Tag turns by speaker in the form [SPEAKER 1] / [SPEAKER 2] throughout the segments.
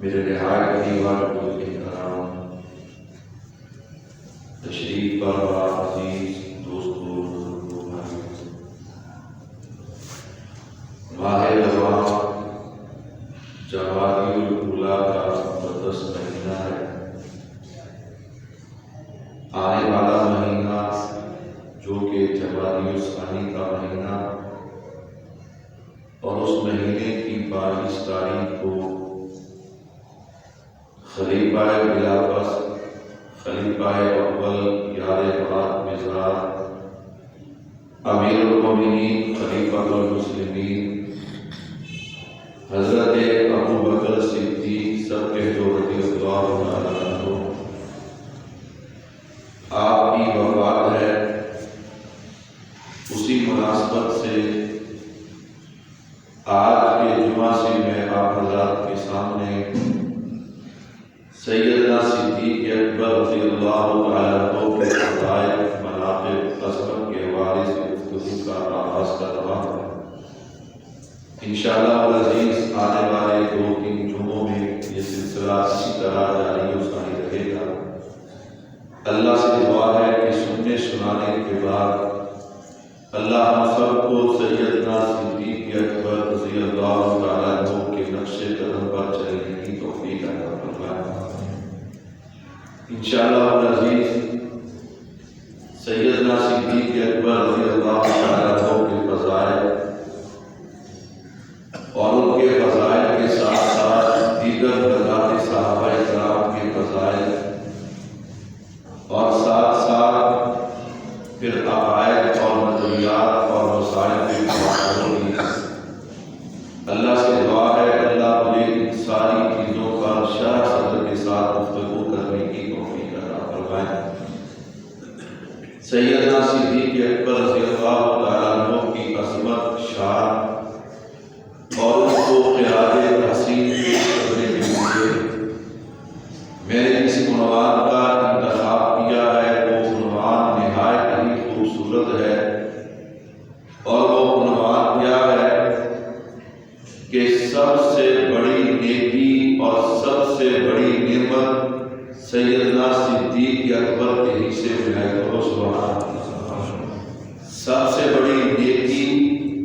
[SPEAKER 1] میرے نہایت دیوار کو احترام تشریف پر عزیز دوستوں بزرگوں بھائیوں، ماہ رمضان جمادی الاولیٰ کا مقدس مہینہ ہے۔ آنے والا مہینہ جو کہ جمادی الثانی کا مہینہ اور اس مہینے کی 22 تاریخ کو خلیفہ خلافت خلیفہ اول یار بات مزار امیر المومنین خلیفۃ المسلمین حضرت ابو بکر صدیق سب کے رضی اللہ عنہ آپ کی وفات ہے، اسی مناسبت سے آج کے جمعہ سے میں آپ حضرات کے سامنے سیدنا صدیق اکبر رضی اللہ عنہ کے فضائل مناقب قسمت کے حوالے سے گفتگو کا آغاز کر رہا ہوں۔ انشاءاللہ العزیز آنے والے 2-3 جمعوں میں یہ سلسلہ اسی طرح جاری و ساری رہے گا۔ اللہ سے دعا ہے کہ سننے سنانے کے بعد اللہ ہم سب کو سیدنا صدیق اکبر رضی اللہ عنہ کے نقش قدم پر چلنے کی توفیق عطا فرمائے۔ انشاءاللہ العزیز سیدنا صدیق اکبر رضی اللہ عنہ کے فضائل اور ان کے فضائل کے ساتھ ساتھ دیگر حضرات صحابہ کرام کے فضائل اور ساتھ ساتھ پھر عقائد اور نظریات اور مسائل کے بارے میں اللہ سے دعا ہے کہ اللہ مجھے ان ساری چیزوں پر شرح صدر کے ساتھ گفتگو کرنے کی توفیق عطا فرمائے۔ سیدنا صدیق اکبر رضی اللہ تعالیٰ عنہ کی عظمت، شان اور اس کو قیادت حسین پیش کرنے کے لیے میں نے اس عنوان کا انتخاب کیا ہے۔ وہ عنوان نہایت ہی خوبصورت ہے، اور وہ عنوان کیا ہے کہ سب سے بڑی نیکی اور سب سے بڑی نعمت سیدنا صدیق اکبر کے حصے میں ہے۔ کرو سبحان اللہ۔ سب سے بڑی نیکی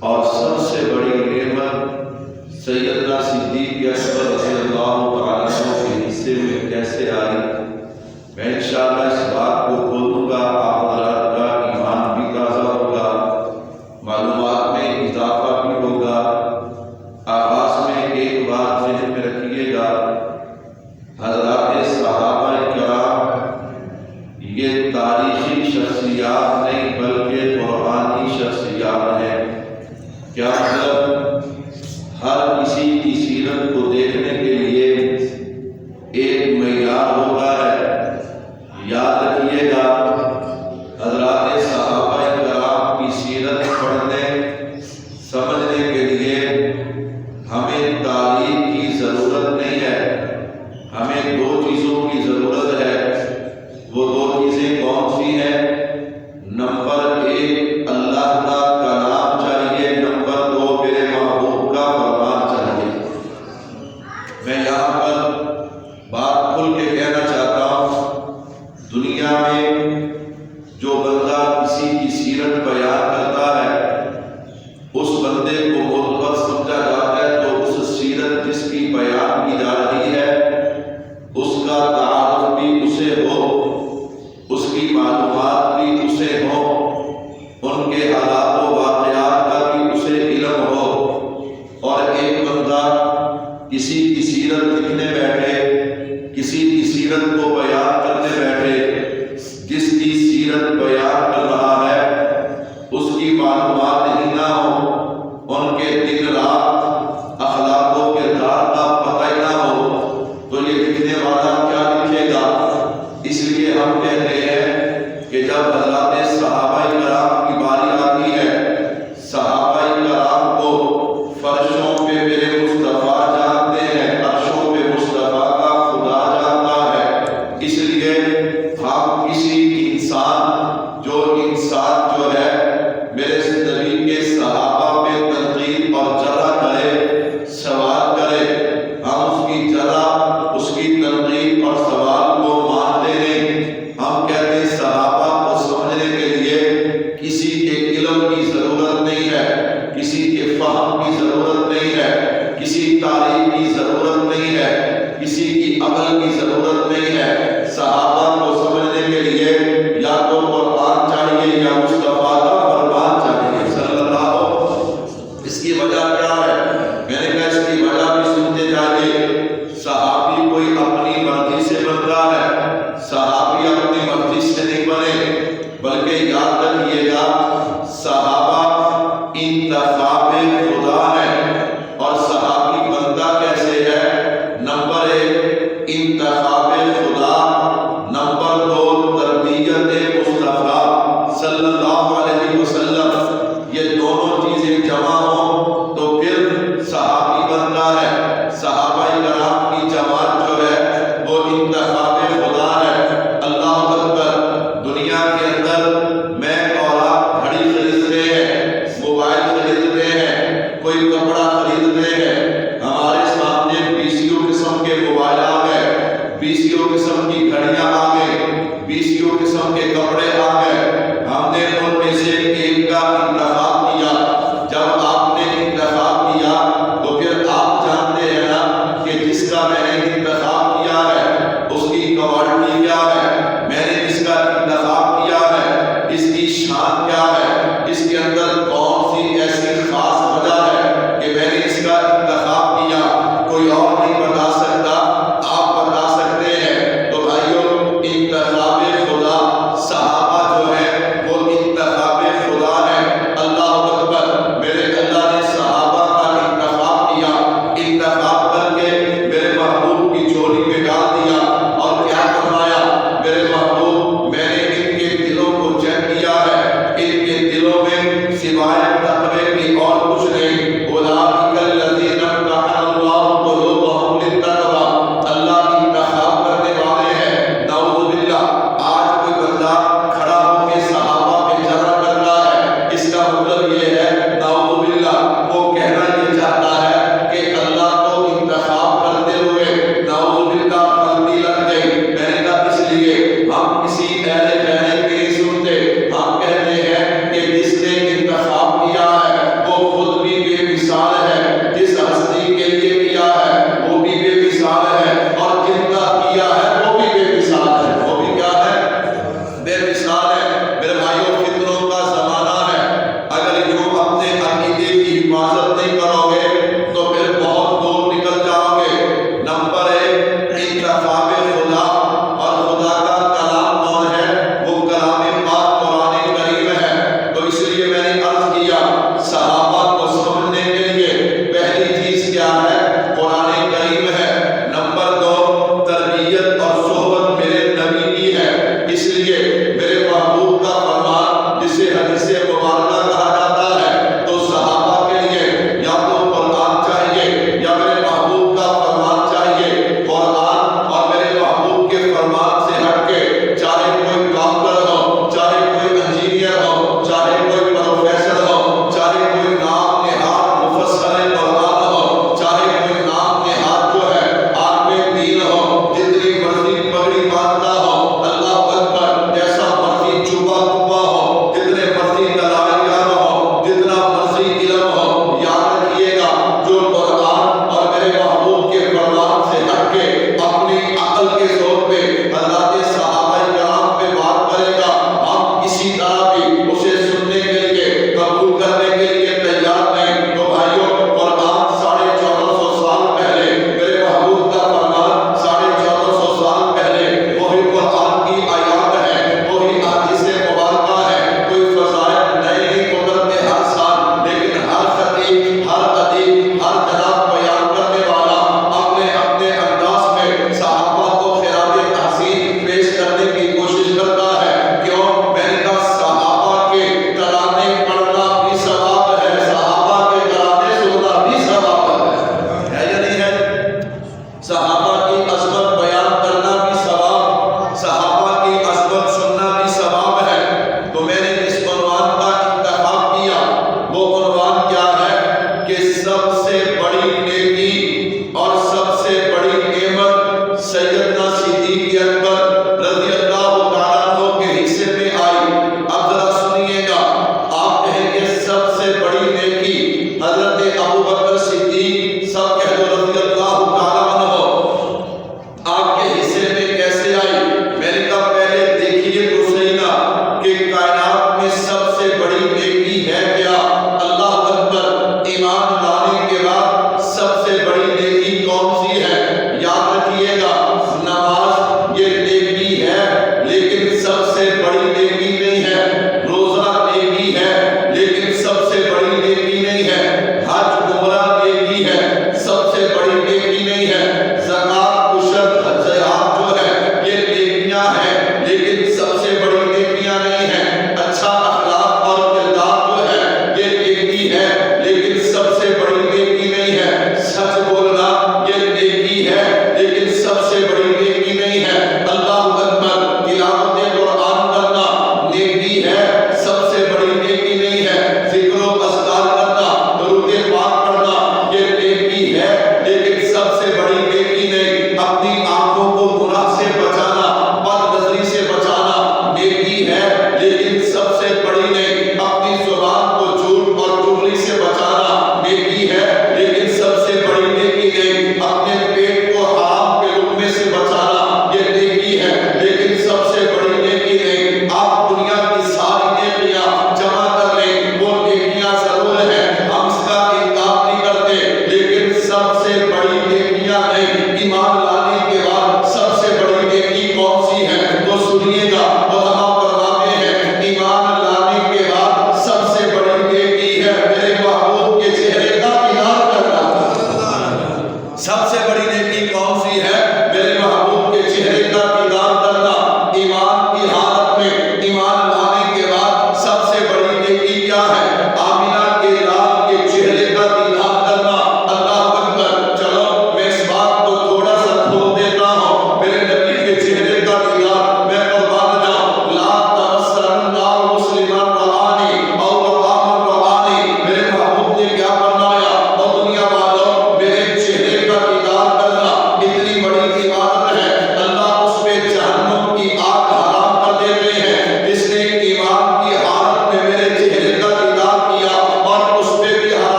[SPEAKER 1] اور سب سے بڑی نعمت سیدنا صدیق اکبر رضی اللہ تعالیٰ عنہ کے حصے میں کیسے آئی، میں انشاءاللہ اس بات کو کھولوں گا۔ آپ حضرات کا ایمان بھی تازہ ہوگا، معلومات میں اضافہ بھی ہوگا۔ آغاز میں ایک بات ذہن میں رکھیے گا، حضرات صحابہ کرام یہ تاریخی شخصیات نہیں بلکہ قرآنی شخصیات ہیں۔ کیا مطلب؟ ہر کسی کی سیرت کو دیکھنے کے لیے ایک معیار ہوتا ہے۔ یاد رکھیے گا، حضرات صحابہ کرام کی سیرت پڑھنے سمجھنے کے لیے ہمیں تاریخ کی ضرورت نہیں ہے، ہمیں دو چیزوں کی ضرورت ہے۔ وہ دو چیزیں کون سی ہیں؟ نمبر ایک اللہ کا کلام چاہیے، نمبر دو میرے محبوب کا فرمان چاہیے۔ میں یہاں پر بات کھل کے کہنا چاہتا ہوں، دنیا میں جو بندہ کسی کی سیرت بیان کرتا ہے اس بندے کو معتبر سمجھا جاتا ہے۔ تو اس سیرت جس کی بیان کی جا رہی ہے اس کا تعارف بھی اسے ہو، اس کی معلومات بھی اسے ہو، ان کے حالات و واقعات کا بھی اسے علم ہو۔ اور ایک بندہ کسی کی سیرت لکھنے بیٹھے، کسی کی سیرت کو بیان کرنے بیٹھے، جس کی سیرت بیان کر رہا ہے اس کی معلومات ہی نہ ہو، ان کے دن رات اخلاق و کردار کا پتہ ہی نہ ہو، تو یہ لکھنے والا کیا لکھے گا؟ اس لیے ہم کہتے ہیں کہ جب حضرات صحابہ کرام کی باری آتی ہے، صحابہ کرام کو فرشوں پہ میرے مصطفیٰ جانتے ہیں، عرشوں پہ مصطفیٰ کا خدا جانتا ہے۔ اس لیے ہم کسی انسان جو ہے میرے نبی کے صحابہ پہ تنقید اور جرح کرے، سوال کرے، ہم اس کی جرح، اس کی تنقید اور سوال کو مانتے نہیں۔ ہم کہتے ہیں صحابہ کو سمجھنے کے لیے کسی کے علم کی ضرورت نہیں ہے، کسی کے فہم کی ضرورت نہیں ہے، کسی تاریخ کی ضرورت نہیں ہے، کسی کی عقل کی ضرورت نہیں ہے۔ صحابہ کو سمجھنے کے لیے یا تو قرآن چاہیے یا مصطفیٰ کا فرمان چاہیے صلی اللہ۔ اس کی وجہ کیا ہے؟ میں نے کہا اس کی وجہ بھی سنتے جائیے۔ صحابی کوئی اپنی مرضی سے بنتا ہے، صحابی اپنی مرضی سے نہیں بنے، بلکہ یاد رکھیے گا صحابہ انتخاب خدا ہے۔ اور صحابی بندہ کیسے ہے؟ نمبر ایک انتخاب خدا، نمبر دو تربیت مصطفیٰ صلی اللہ علیہ وسلم۔ یہ دونوں چیزیں جمع ہوں تو پھر صحابی بنتا ہے۔ صحابہ کرام کی جماعت جو ہے وہ انتخاب خدا ہے۔ اللہ اکبر۔ دنیا کے اندر میں اور آپ گھڑی خریدتے ہیں، موبائل خریدتے ہیں، کوئی کپڑا خریدتے ہیں، ہمارے سامنے 20 قسم کے موبائل آ گئے، 20 قسم کی گھڑیاں آ گئی، 20 قسم کے کپڑے آ گئے۔ ہم نے ان میں سے ایک کا انتخاب کیا۔ جب آپ نے انتخاب کیا تو پھر آپ جانتے ہیں نا کہ جس کا میں نے انتخاب کیا ہے اس کی کوالٹی کیا ہے، میں نے جس کا انتخاب کیا ہے اس کی شان کیا ہے، اس کے اندر کون سی ایسی خاص وجہ ہے کہ میں نے اس کا انتخاب کیا، کوئی اور نہیں بتا سکتا، آپ بتا سکتے ہیں۔ تو بھائیو انتخاب خدا صحابہ ہم کسی اہل خیر کی نہیں سنتے، ہم کہتے ہیں کہ جس نے انتخاب کیا ہے وہ خود بھی بے مثال ہے، جس ہستی کے لیے کیا ہے وہ بھی بے مثال ہے، اور جن کا کیا ہے وہ بھی بے مثال ہے، وہ بھی کیا ہے؟ بے مثال ہے۔ میرے بھائیوں، فتنوں کا زمانہ ہے، اگر یوں اپنے عقیدے کی حفاظت نہیں کرو گے تو پھر بہت دور نکل جاؤ گے۔ نمبر ایک، انتخاب خدا، اور خدا کا کلام کون ہے؟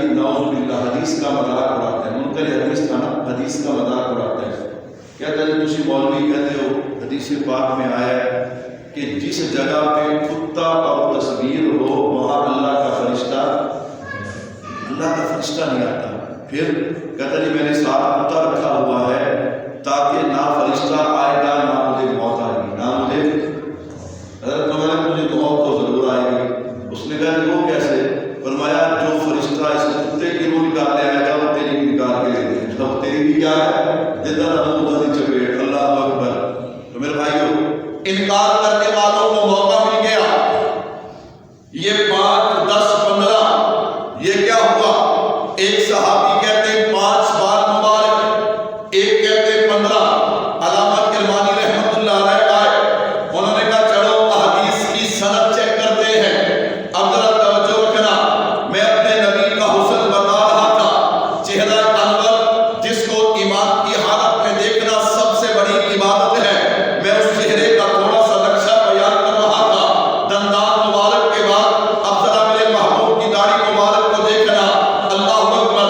[SPEAKER 1] نعوذ باللہ حدیث کا مذاق اڑاتے ہیں. منکر حدیث کا نا حدیث کا مذاق اڑاتے ہیں. کہتے ہیں تسی مولوی کہتے ہو حدیث پاک میں آیا ہے کہ جس جگہ پہ کتا اور تصویر ہو وہاں اللہ کا فرشتہ نہیں آتا. پھر کہتا جی میں نے ساتھ کتا رکھا ہوا ہے تاکہ نہ فرشتہ آئے گا نہ مجھے موت آئے گی نہ مجھے حضرت مجھے موت تو ضرور آئے گی. اس نے کہا کہ وہ کیسے؟ فرمایا جو فرشتہ اس کتے کی روح نکالنے آئے گا وہ تیری بھی نکال کے لے لے گا. تیری بھی کیا ہے جدہ نہ چپیٹ. اللہ اکبر. تو میرے بھائیو انکار کرنے والوں کو موقع مل گیا. یہ 5 10 15 یہ کیا ہوا؟ ایک صحابی کہتے ہیں 5 بار مبارک, ایک کہتے ہیں 15. علامہ کرمانی رحمت اللہ علیہ آئے, انہوں نے کہا چلو احادیث کی سند چیک کرتے ہیں. اب ذرا توجہ رکھنا, میں اپنے نبی کا حسن بتا رہا تھا, چہرہ انور جس کو ایمان کی حالت میں دیکھنا سب سے بڑی عبادت ہے. میں اس چہرے کا تھوڑا سا نقشہ بیان کر رہا تھا. دندان مبارک کے بعد اب ذرا میرے محبوب کی داڑھی مبارک کو دیکھنا. اللہ اکبر.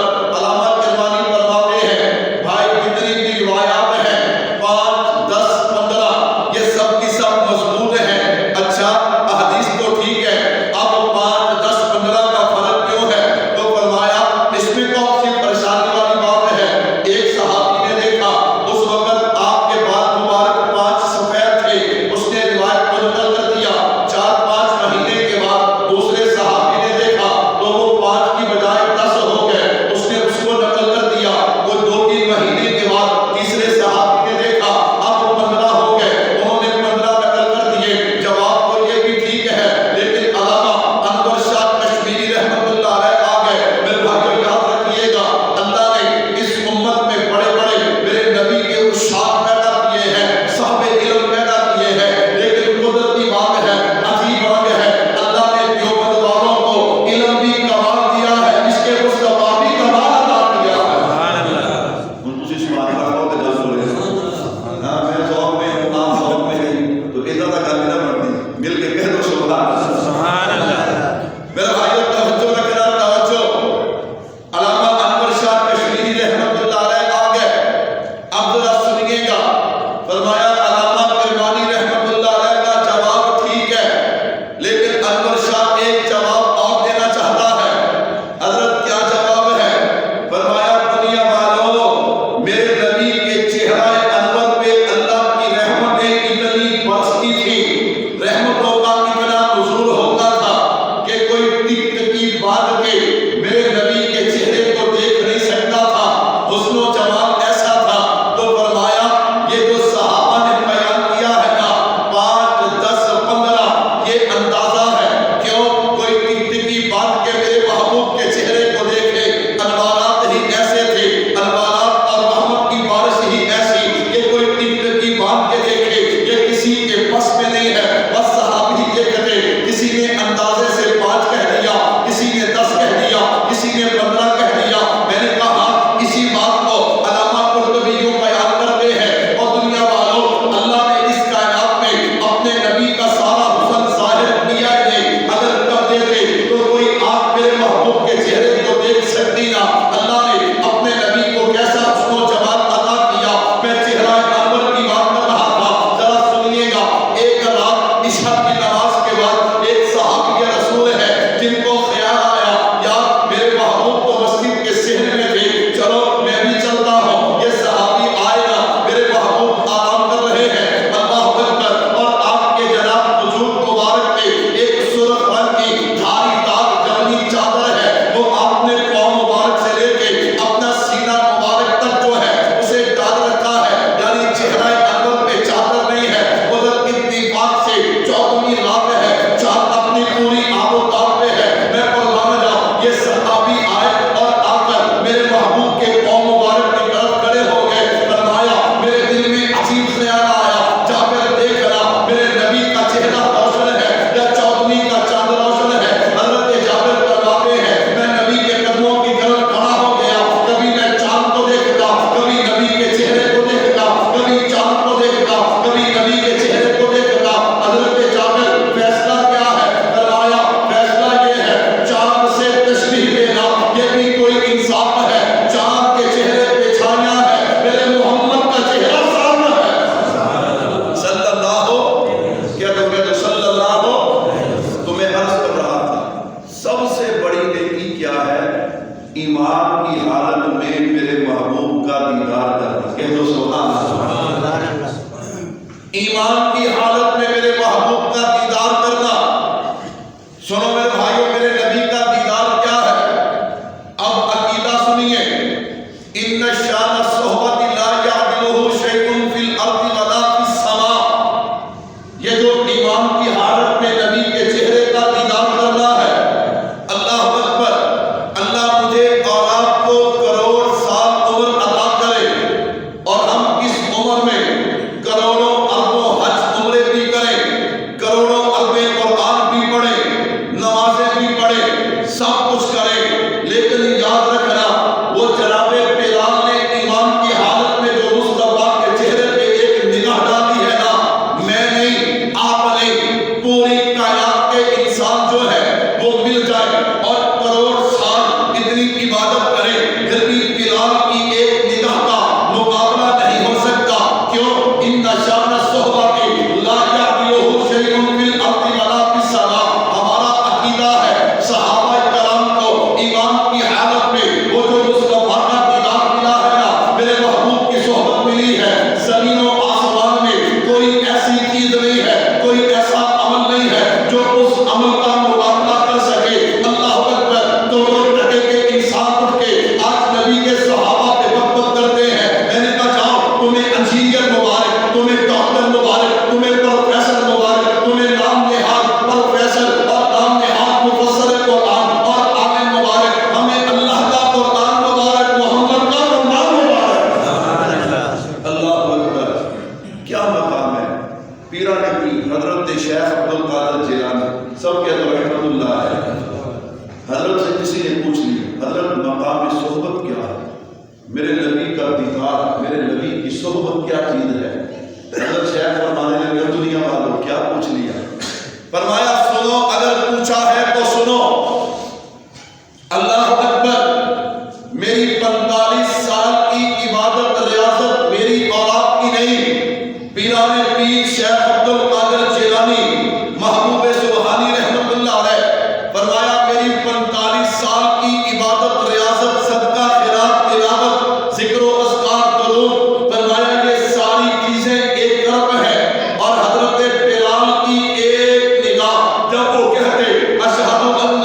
[SPEAKER 1] ایمان کی حالت میں میرے محبوب کا دیدار کرنا. کہہ دو سبحان اللہ. ایمان کی حالت میں میرے محبوب کا دیدار کرنا. سنو میرے بھائیوں، میرے نبی کا دیدار کیا ہے؟ اب عقیدہ سنیے. ان شان الصحبت لا يعدله شيء في الارض ولا في السماء. یہ جو ایمان کی حالت میں نبی کے چہرے کا دیدار کرنا ہے، اللہ اکبر. اللہ مجھے اور آپ کو کروڑ سال عمر عطا کرے اور ہم اس عمر میں کروڑوں اربوں حج عمرے بھی کریں، کروڑوں اربیں قرآن بھی پڑھیں، نمازیں بھی پڑھیں، سب کچھ کریں. لیکن یاد رکھنا، وہ جناب بلال نے ایمان کی حالت میں جو مصطفیٰ کے چہرے پہ ایک نگاہ ڈالی ہے نا، میں نہیں، آپ نہیں، پوری کائنات کے انسان جو ہے وہ مل جائے اور کروڑ سال اتنی عبادت کرے، پھر بھی بلال کی ایک نگاہ کا مقابلہ نہیں ہو سکتا. کیوں؟ ان شان الصحبہ کی لا یعدلہ شیء فی الارض ولا فی السماء. ہمارا عقیدہ ہے صحابہ کرام کو ایمان کی حالت میں وہ جو مصطفیٰ کا دیدار ملا ہے نا، میرے محبوب کی صحبت ملی ہے، زمین و آسمان میں کوئی ایسی چیز نہیں ہے، کوئی ایسا عمل نہیں ہے جو اس عمل کا مقابلہ کر سکے. اللہ اکبر. تو لوگ کہتے کہ انسان اٹھ کے آج نبی کے صحابہ پہ بغض کرتے ہیں. میں نے کہا جاؤ، تمہیں انجینئر مبارک، تمہیں ڈاکٹر مبارک، تمہیں پروفیسر مبارک، تمہیں نام نہاد پروفیسر اور نام نہاد مفسر قرآن اور عالم مبارک. ہمیں اللہ کا قرآن مبارک، محمد کا فرمان مبارک. اللہ اکبر. کیا مقام ہے پیران پیر حضرت شیخ عبد القادر جیلانی، سب کے رحمۃ اللہ ہے. حضرت سے کسی نے پوچھ لیا، حضرت مقام صحبت کیا ہے؟ میرے نبی کا دیدار، میرے نبی کی صحبت کیا چیز ہے؟ حضرت شیخ فرمانے لگے، دنیا والوں کیا پوچھ لیا؟ فرمایا سنو، اگر پوچھا ہے تو سنو. اللہ اکبر. میری 45 سال کی عبادت ریاضت میری اولاد کی نہیں، پیران پیر شیخ عبد القادر جیلانی محبوب سبحانی رحمت اللہ علیہ فرمایا میری 45 سال کی عبادت ریاضت صدقہ خیرات تلاوت ذکر و اذکار درود، فرمایا یہ ساری چیزیں ایک طرف ہے اور حضرت بلال کی ایک نگاہ جب وہ کہتے اشہد ان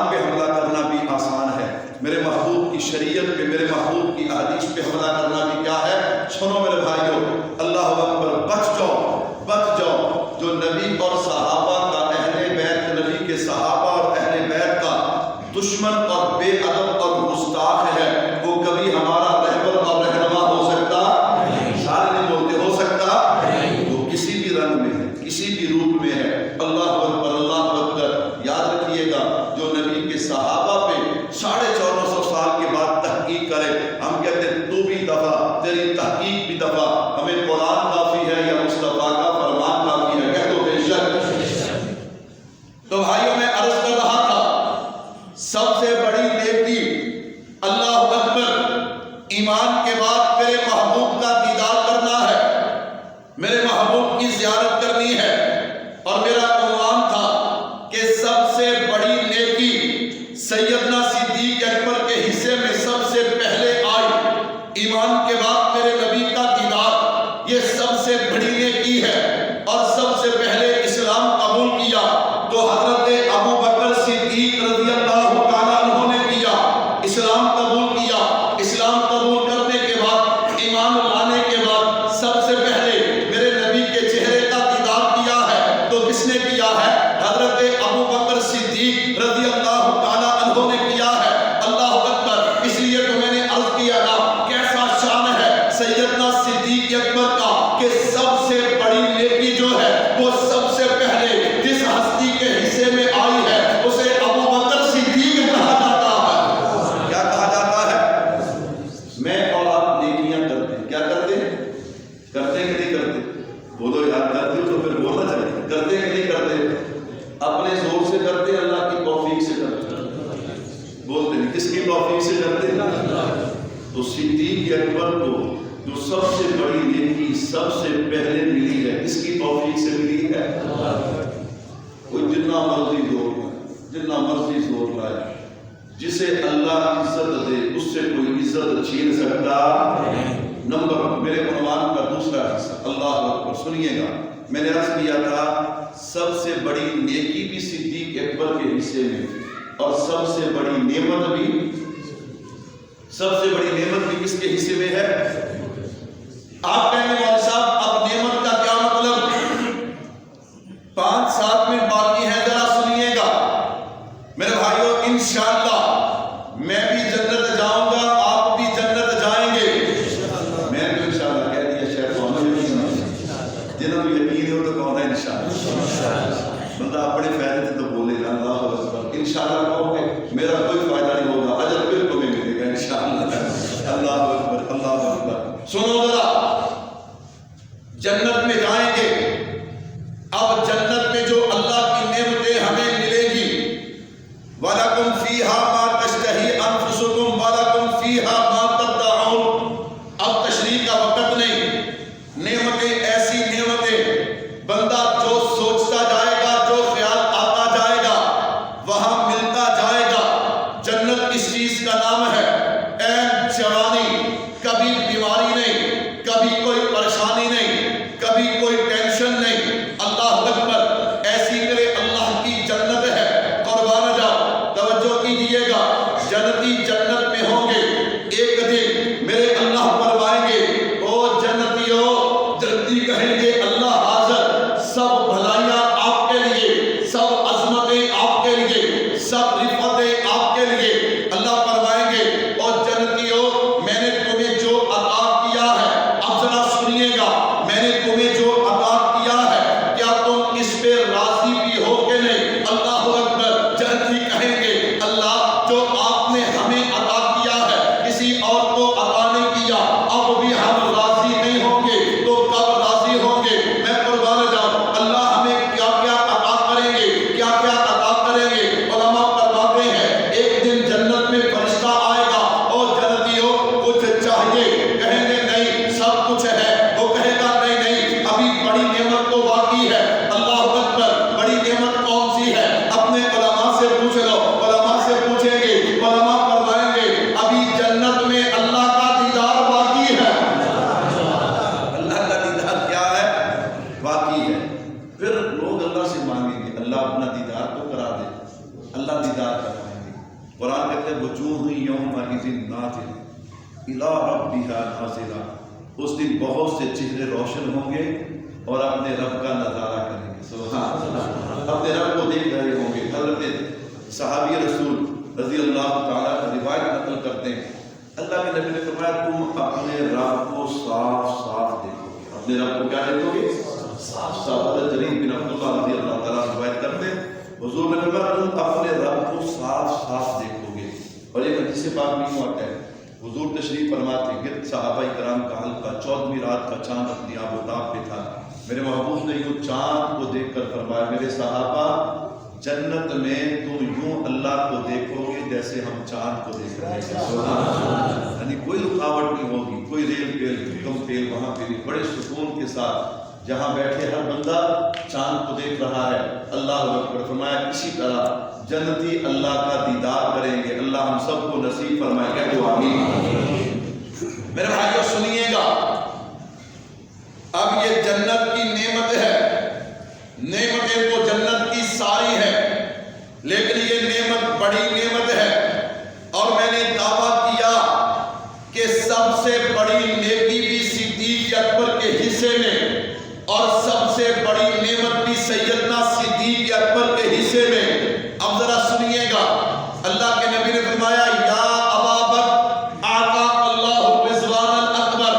[SPEAKER 2] قرآن پہ حملہ کرنا بھی آسان ہے، میرے محبوب کی شریعت پہ، میرے محبوب کی احادیث پہ حملہ کرنا بھی کیا ہے؟ سنو میرے بھائیو، اللہ اکبر، بچ جاؤ جو نبی اور صحابہ کا، اہل بیت، نبی کے صحابہ اور اہل بیت کا دشمن اور بے ادب اور گستاخ ہے، وہ کبھی ہمارا رہبر اور رہنما ہو سکتا؟ سارے نہیں بولتے ہو سکتا؟ وہ کسی بھی رنگ میں ہے، کسی بھی روپ میں ہے۔ اللہ اکبر، اللہ اکبر۔ یاد رکھیے گا، جو نبی کے صحابہ پہ 1450 سال کے بعد تحقیق کرے، ہم کہتے ہیں تو بھی دفع، تیری تحقیق بھی دفع، ہمیں قرآن کافی ہے یا مصطفیٰ کا فرمان کافی ہے؟ کہہ دو بے شک۔ تو بھائیوں، میں عرض کر رہا تھا، سب سے بڑی نیکی، اللہ اکبر، ایمان کے بعد میرے محبوب کا دیدار کرنا ہے، میرے محبوب کی زیارت کرنی ہے۔ اور میرا عنوان تھا کہ سب سے بڑی نیکی سیدنا صدیق اکبر کے حصے میں سب سے پہلے آئی، ایمان کے بعد میرے نبی کا دیدار، یہ سب سے بڑی نیکی ہے۔ اور سب سے پہلے اسلام قبول کیا تو حضرت ابو بکر صدیق رضی اللہ تعالیٰ عنہ نے کیا، اسلام قبول کیا۔ اسلام قبول کرنے کے بعد، ایمان لانے کے بعد، سب سے پہلے میرے نبی کے چہرے کا دیدار کیا ہے تو کس نے کیا ہے؟ حضرت ابو بکر صدیق رضی اللہ تعالیٰ عنہ نے کیا ہے۔ اللہ اکبر۔ اس لیے تو میں نے عرض کیا نا، کیسا شان ہے سیدنا صدیق اکبر کا کہ سب سے بڑی نیکی جو ہے وہ سب سے پہلے جس ہستی کے حصے میں آئی ہے اسے ابو بکر صدیق کہا جاتا ہے۔ کیا کہا جاتا ہے؟ میں اور آپ نیکیاں کرتے ہیں، کیا کرتے ہیں؟ کرتے کہ نہیں کرتے؟ بولو یار، کرتے ہو تو پھر بولنا چاہیے، کرتے کہ نہیں کرتے؟ اپنے زور سے کرتے، اللہ کی توفیق سے کرتے؟ بولتے ہیں کس کی توفیق سے کرتے ہیں؟ تو صدیق اکبر کو جو سب سے بڑی نیکی سب سے پہلے ملی ہے، اس کی توفیق سے ملی ہے۔ کوئی جتنا مرضی زور لائے، جتنا مرضی زور لائے، جسے اللہ عزت دے اس سے کوئی عزت چھین سکتا نمبر۔ میرے عنوان کا دوسرا حصہ، اللہ اکبر، سنیے گا۔ میں نے عرض کیا تھا سب سے بڑی نیکی بھی صدیق اکبر کے حصے میں، اور سب سے بڑی نعمت بھی، سب سے بڑی نعمت بھی کس کے حصے میں ہے؟ آپ کہیں گے مولوی صاحب اب نعمت کا کیا مطلب؟ 5-7 منٹ باقی ہیں، ذرا سنیے گا میرے بھائیو۔ انشاءاللہ میں بھی جنت جاؤں گا، آپ بھی جنت جائیں گے۔ میں تو انشاءاللہ کہہ دیا، شاید جنہوں کو یقین ہو تو کون ہے انشاءاللہ؟ بندہ اپنے فائدے سے تو بولے گا اللہ اکبر، انشاءاللہ کہو گے میرا کوئی فائدہ نہیں ہوگا، اجر پھر تمہیں ملے گا انشاءاللہ۔ اللہ اکبر، اللہ اکبر۔ سنو ذرا، جنت میں جائیں گے، اب جنت میں جو اللہ کی نعمتیں ہمیں ملے گی، وَلَكُمْ فِيهَا مَا تَشْتَهِي أَنفُسُكُمْ وَلَكُمْ فِيهَا مَا تَدَّعُونَ۔ اب تشریح کا وقت نہیں، نعمتیں ایسی نعمتیں، بندہ جو سوچتا جائے گا، جو خیال آتا جائے گا، وہاں ملتا جائے گا۔ جنت کس چیز کا نام ہے؟ این جوانی، کبھی بیماری نہیں، کبھی کوئی پریشانی نہیں، کبھی کوئی ٹینشن نہیں۔ اللہ اکبر، ایسی میرے اللہ کی جنت ہے، قربان جاؤ۔ توجہ کیجئے گا، جنتی جنت میں ہوں گے، ایک دن میرے اللہ فرمائیں گے او جنتیوں، جنتی کہیں گے اللہ حاضر، سب بھلائیاں آپ کے لیے، سب عظمتیں آپ کے لیے، سب رفعتیں آپ کے لیے۔ اللہ فرمائیں گے قرآن کہتے ہیں وجوہ یومئذ ناظرہ الی ربہا ناظرہ، اس دن بہت سے چہرے روشن ہوں گے اور اپنے رب کا نظارہ کریں گے، سبحان اللہ، اپنے رب کو دیکھ رہے ہوں گے۔ حضرت صحابی رسول رضی اللہ تعالیٰ روایت نقل کرتے ہیں، اللہ کے نبی نے فرمایا تم اپنے رب کو صاف صاف دیکھو گے، اپنے رب کو کیا دیکھو گے؟ صاف صاف۔ حضرت جریر بن عبداللہ رضی اللہ تعالیٰ روایت کرتے ہیں حضور نے فرمایا تم اپنے رب کو صاف صاف دیکھو گے۔ اور ایک حدیث پاک میں یوں آتا ہے، حضور تشریف فرماتے گرد صحابہ کرام کا حلقہ، 14ویں رات کا چاند اپنی آب و تاب پہ تھا، میرے محبوب نے یوں چاند کو دیکھ کر فرمایا میرے صحابہ جنت میں تم یوں اللہ کو دیکھو گے جیسے ہم چاند کو دیکھ رہے ہیں، یعنی کوئی رکاوٹ نہیں ہوگی، کوئی ریل پیل کم پیل وہاں پہ بڑے سکون کے ساتھ جہاں بیٹھے ہر بندہ چاند کو دیکھ رہا ہے۔ اللہ اکبر۔ فرمایا اسی طرح جنتی اللہ کا دیدار کریں گے، اللہ ہم سب کو نصیب فرمائے گا، جو آمین۔ میرے بھائیو سنیے گا، اب یہ جنت کی نعمت ہے، نعمتیں تو جنت کی ساری ہے، لیکن یہ نعمت بڑی نعمت ہے، اور میں نے دعویٰ کیا کہ سب سے بڑی نیکی بھی صدیق اکبر کے حصے میں، اور سب سے بڑی نعمت بھی سیدنا صدیق اکبر کے حصے میں۔ اب ذرا سنیے گا، اللہ کے نبی نے فرمایا یا ابا بکر آتا اللہ رضوان الاکبر،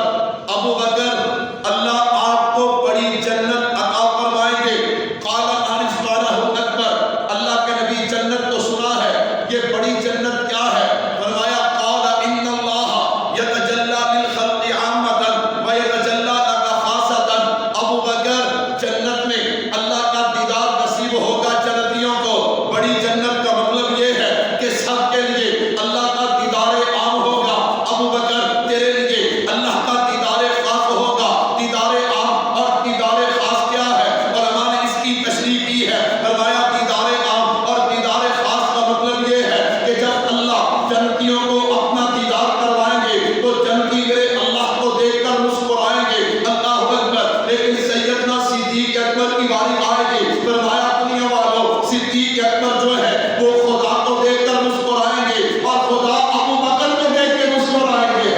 [SPEAKER 2] ابو بکر اللہ آپ کو بڑی جنت عطا فرمائیں گے۔ قال رضوان الاکبر، اللہ کے نبی جنت تو سنا ہے، یہ بڑی جنت کیا ہے؟ فرمایا قال ان اللہ یتجلی للخلق عامۃ ویتجلی لک خاصۃ۔ ابو بکر جنت میں اللہ کا دیدار نصیب ہوگا جنتیوں کو، بڑی جنت کا مطلب یہ ہے کہ سب کے لیے اللہ کا دیدار عام ہوگا۔ ابو بکر تیرے لیے اللہ کا دیدار خاص ہوگا۔ دیدار عام اور دیدار خاص کیا ہے؟ علماء نے اس کی تشریح کی ہے، فرمایا دیدار عام اور دیدار خاص کا مطلب یہ ہے کہ جب اللہ جنتیوں کو اپنا دیدار کروائیں گے تو جنتی میرے اللہ کو دیکھ کر مسکرائیں گے، اللہ اکبر۔ لیکن سیدنا صدیق اکبر کی باری آئے گی، فرمایا دنیا والوں صدیق اکبر جو ہے وہ خدا کو دیکھ کر مسکرائیں گے، اور خدا ابو بکر کو دیکھ کے مسکرائیں گے۔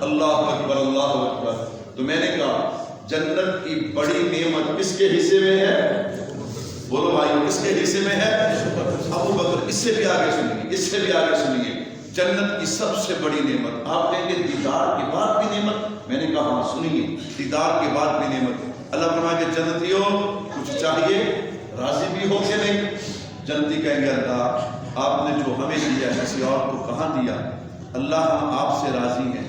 [SPEAKER 2] اللہ اکبر، اللہ اکبر۔ تو میں نے کہا جنت کی بڑی نعمت کس کے حصے میں ہے؟ بولو بھائی کس کے حصے میں ہے؟ ابو بکر۔ اس سے بھی آگے سنیے، اس سے بھی آگے سنیے، جنت کی سب سے بڑی نعمت آپ کہیں گے دیدار کے بعد بھی نعمت؟ میں نے کہا ہاں سنیے، دیدار کے بعد بھی نعمت۔ اللہ فرمائے کہ جنتیوں کچھ چاہیے، راضی بھی ہو کہ نہیں؟ جنتی کہیں گے اللہ آپ نے جو ہمیں دیا کسی اور کو کہاں دیا؟ اللہ ہم آپ سے راضی ہیں۔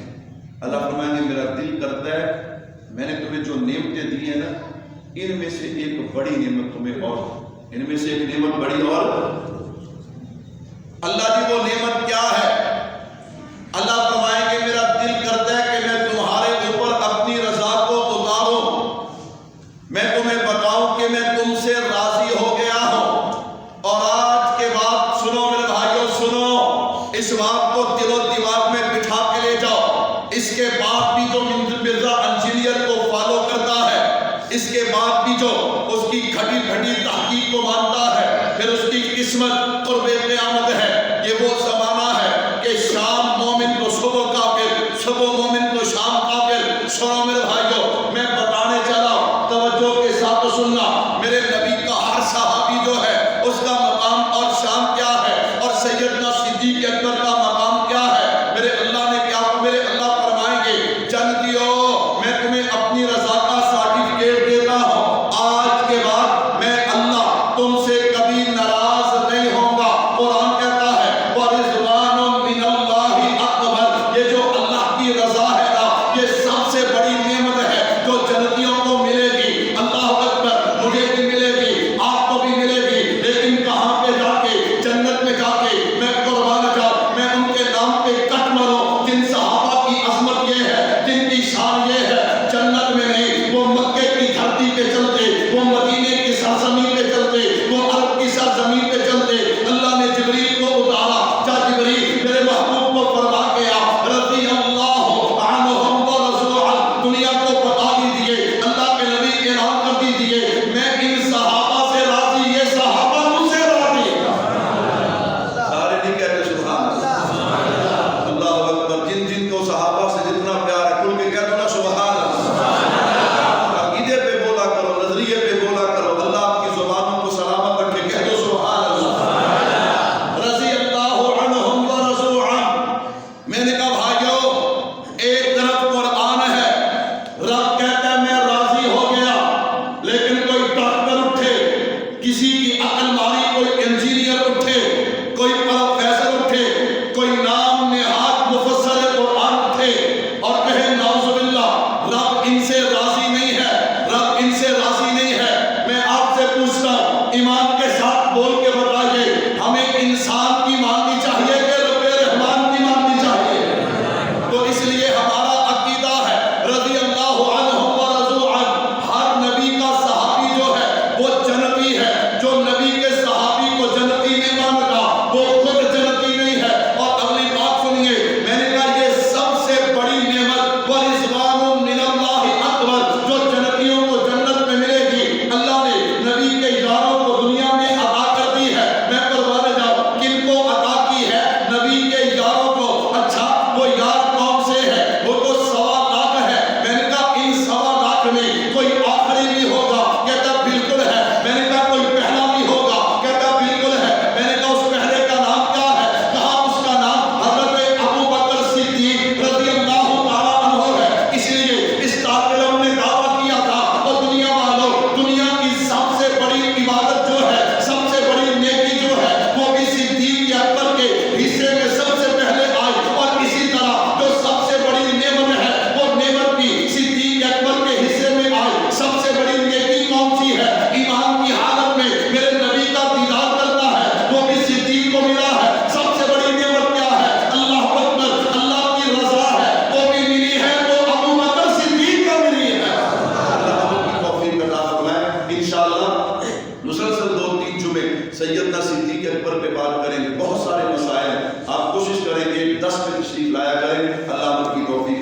[SPEAKER 2] اللہ فرمائیں گے میرا دل کرتا ہے میں نے تمہیں جو نعمتیں دی ہیں نا، ان میں سے ایک بڑی نعمت تمہیں اور، ان میں سے ایک نعمت بڑی اور۔ اللہ کی وہ نعمت کیا ہے؟ اللہ فرمائیں کہ میرا دل کرتا ہے کہ میں تمہارے اوپر اپنی رضا کو اتاروں، میں تمہیں بتاؤں کہ میں تم سے راضی ہو گیا ہوں۔ اور آج کے بعد سنو میرے بھائیوں، سنو، اس بات کو دل و دماغ میں بٹھا کے لے جاؤ۔ اس کے بعد بھی جو مرزا انجینئر کو فالو کرتا ہے، اس کے بعد بھی جو اس کی کھٹی کھٹی تحقیق کو مانتا ہے، پھر اس کی قسمت قرب قیامت ہے۔ یہ وہ زمانہ ہے کہ شام مومن کو صبح کافر، صبح مومن کو شام کافر۔ سنو میرے بھائیوں، میں بتانے چلا، توجہ کے ساتھ سننا، میرے نبی کا ہر صحابی جو ہے اس کا مقام اور شان کیا ہے، اور سیدنا صدیق اکبر کا مقام کیا ہے؟ میرے اللہ نے کیا، میرے اللہ فرمائیں گے جنتیوں میں تمہیں اپنی رضا کا سرٹیفکیٹ دیتا ہوں، آج کے بعد میں اللہ تم سے کبھی ناراض نہیں ہوں گا۔ قرآن کہتا ہے وَرِضْوَانٌ انسان